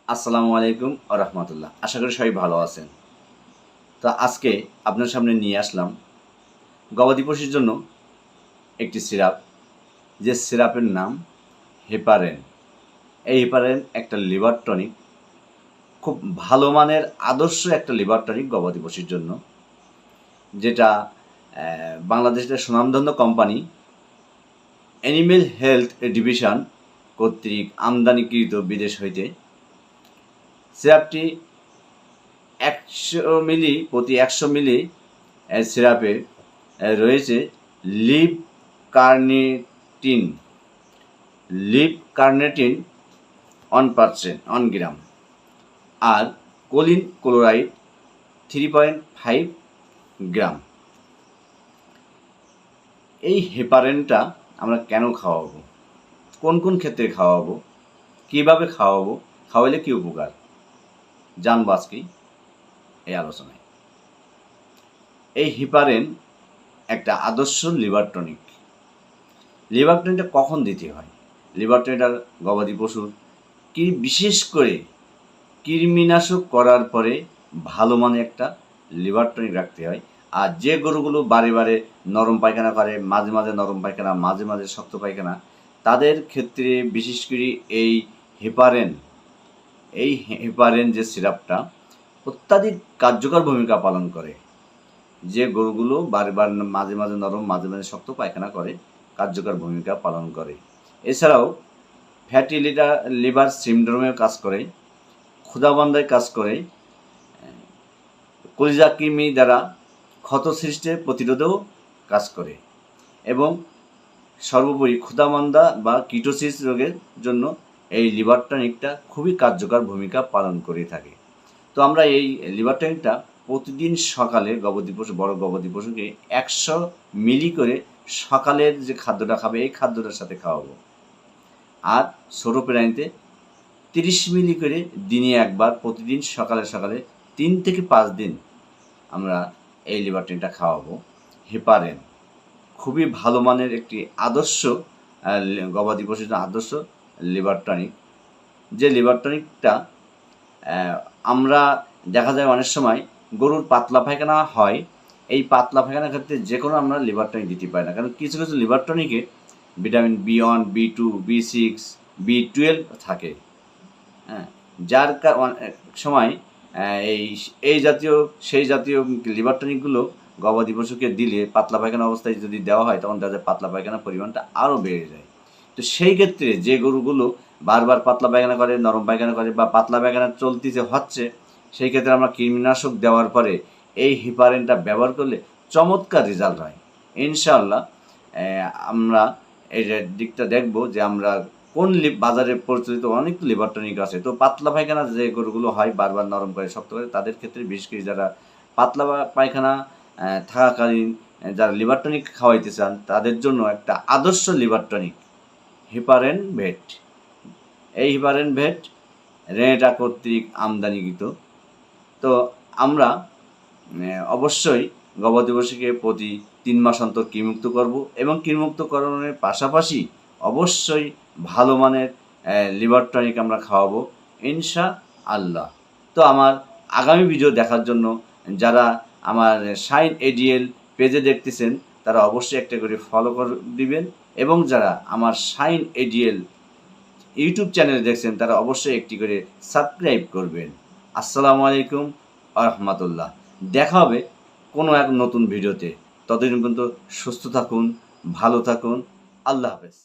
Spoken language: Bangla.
আসসালামু আলাইকুম আ রহমতুল্লাহ। আশা করি সবাই ভালো আছেন। তো আজকে আপনার সামনে নিয়ে আসলাম গবাদি পশুর জন্য একটি সিরাপ, যে সিরাপের নাম হেপারেন। এই হেপারেন একটা লিভার টনিক, খুব ভালো মানের আদর্শ একটা লিভার টনিক গবাদি পশুর জন্য, যেটা বাংলাদেশের সুনামধন্য কোম্পানি অ্যানিমেল হেলথ ডিভিশন কর্তৃক আমদানিকৃত বিদেশ হইতে। সিরাপটি 100 মিলি প্রতি 100 মিলি সিরাপে রয়েছে লিভ কার্নিটিন লিভ কার্নিটিন 1% 1 গ্রাম, আর কোলিন ক্লোরাইড 3.5 গ্রাম। এই হেপারেনটা আমরা কেন খাওয়াবো, কোন কোন ক্ষেত্রে খাওয়াবো, কীভাবে খাওয়াবো, খাওয়ালে কী উপকার, জানবো আজকে এই আলোচনায়। এই হেপারেন একটা আদর্শ লিভার টনিক। লিভার টনিকটা কখন দিতে হয়? লিভার টনিকটা গবাদি পশুর বিশেষ করে কৃমিনাশক করার পরে ভালো মানে একটা লিভার টনিক রাখতে হয়। আর যে গরুগুলো বারে বারে নরম পায়খানা করে, মাঝে মাঝে নরম পায়খানা, মাঝে মাঝে শক্ত পায়খানা, তাদের ক্ষেত্রে বিশেষ করে এই হেপারেন যে সিরাপটা অত্যাধিক কার্যকর ভূমিকা পালন করে। যে গরুগুলো বারবার মাঝে মাঝে নরম, মাঝে মাঝে শক্ত পায়খানা করে, কার্যকর ভূমিকা পালন করে। এছাড়াও ফ্যাটি লিভার সিন্ড্রোমেও কাজ করে, ক্ষুধাবন্ধায় কাজ করে, কলিজা কৃমি দ্বারা ক্ষত সৃষ্টির প্রতিরোধেও কাজ করে, এবং সর্বোপরি ক্ষুধামন্দা বা কিটোসিস রোগের জন্য এই লিভার টনিকটা খুবই কার্যকর ভূমিকা পালন করে থাকে। তো আমরা এই লিভার টনিকটা প্রতিদিন সকালে বড় গবাদি পশুকে 100 মিলি করে সকালের যে খাদ্যটা খাবে এই খাদ্যটার সাথে খাওয়াবো। আর ছোটো প্রাণীতে 30 মিলি করে দিনে একবার প্রতিদিন সকালে সকালে 3 থেকে 5 দিন আমরা এই লিভার টনিকটা খাওয়াবো। হেপারেন খুবই ভালো মানের একটি আদর্শ গবাদি পশুর আদর্শ লিভার টনিক। যে লিভার টনিকটা আমরা দেখা যায় অনেক সময় গরুর পাতলা পায়খানা হয়, এই পাতলা পায়খানার ক্ষেত্রে যে কোনো আমরা লিভার টনিক দিতে পারি না, কারণ কিছু কিছু liver টনিকে vitamin B1, B2, B6, B12 থাকে। হ্যাঁ, যার সময় এই জাতীয় সেই জাতীয় লিভার টনিকগুলো গবাদি পশুকে দিলে পাতলা পায়খানা অবস্থায় যদি দেওয়া হয়, তখন দেখা যায় পাতলা পায়খানার পরিমাণটা আরও বেড়ে যায়। তো সেই ক্ষেত্রে যে গরুগুলো বারবার পাতলা পায়খানা করে, নরম পায়খানা করে, বা পাতলা পায়খানা চলতেছে হচ্ছে, সেই ক্ষেত্রে আমরা কৃমিনাশক দেওয়ার পরে এই হেপারেনটা ব্যবহার করলে চমৎকার রেজাল্ট হয় ইনশাআল্লাহ। আমরা এই দিকটা দেখব যে আমরা কোন বাজারে প্রচলিত অনেক লিভার টনিক আছে। তো পাতলা পায়খানা যে গরুগুলো হয় বারবার নরম করে শক্ত করে, তাদের ক্ষেত্রে বিশেষ করে যারা পাতলা পায়খানা থাকাকালীন যারা লিভার টনিক খাওয়াইতে চান, তাদের জন্য একটা আদর্শ লিভার টনিক হেপারেন ভেট। এই হেপারেন ভেট রেনেটা কর্তৃক আমদানিকৃত। তো আমরা অবশ্যই গবাদি পশুকে প্রতি 3 মাস অন্তর কৃমিমুক্ত করব, এবং কৃমিমুক্তকরণের পাশাপাশি অবশ্যই ভালো মানের লিভার টনিক আমরা খাওয়াবো ইনশাআল্লাহ। তো আমার আগামী ভিডিও দেখার জন্য যারা আমার শাইন এডিএল পেজে দেখতেছেন, তারা অবশ্যই একটা করে ফলো করে দিবেন, এবং যারা আমার শাইন এডিএল ইউটিউব চ্যানেলে দেখছেন, তারা অবশ্যই একটি করে সাবস্ক্রাইব করবেন। আসসালামু আলাইকুম আ রহমতুল্লাহ। দেখা হবে কোনো এক নতুন ভিডিওতে। ততদিন পর্যন্ত সুস্থ থাকুন, ভালো থাকুন। আল্লাহ হাফেজ।